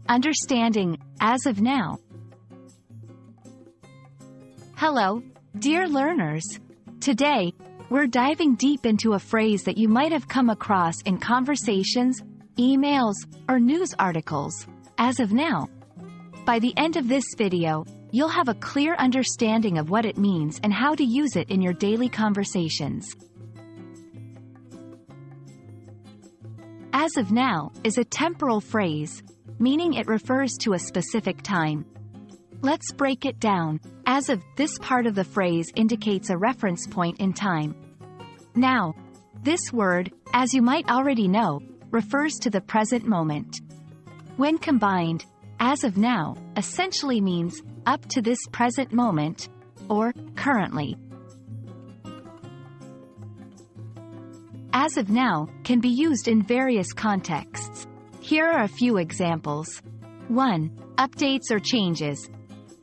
Understanding, as of now. Hello, dear learners. Today, we're diving deep into a phrase that you might have come across in conversations, emails, or news articles, as of now. By the end of this video, you'll have a clear understanding of what it means and how to use it in your daily conversations. As of now is a temporal phrase, meaning it refers to a specific time. Let's break it down. As of, this part of the phrase indicates a reference point in time. Now, this word, as you might already know, refers to the present moment. When combined, as of now essentially means up to this present moment, or currently. As of now can be used in various contexts. Here are a few examples. 1. Updates or changes.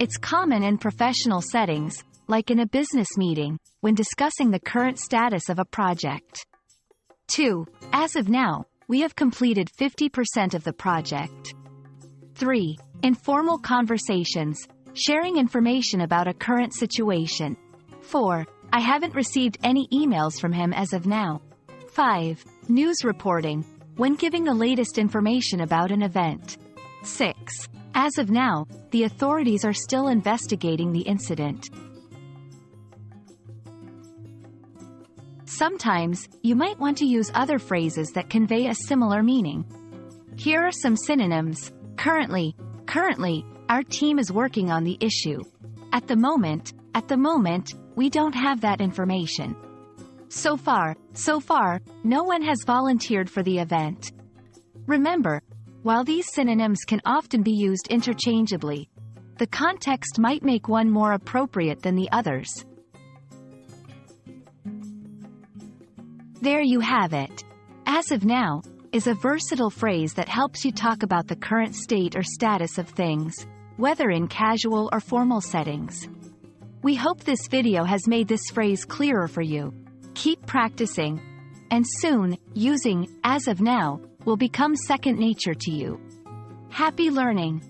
It's common in professional settings, like in a business meeting, when discussing the current status of a project. 2. As of now, we have completed 50% of the project. 3. Informal conversations, sharing information about a current situation. 4. I haven't received any emails from him as of now. 5. News reporting, when giving the latest information about an event. 6. As of now, the authorities are still investigating the incident. Sometimes, you might want to use other phrases that convey a similar meaning. Here are some synonyms. Currently, our team is working on the issue. At the moment, we don't have that information. So far, no one has volunteered for the event. Remember, while these synonyms can often be used interchangeably, the context might make one more appropriate than the others. There you have it. As of now is a versatile phrase that helps you talk about the current state or status of things, whether in casual or formal settings. We hope this video has made this phrase clearer for you. Keep practicing, and soon, using as of now will become second nature to you. Happy learning!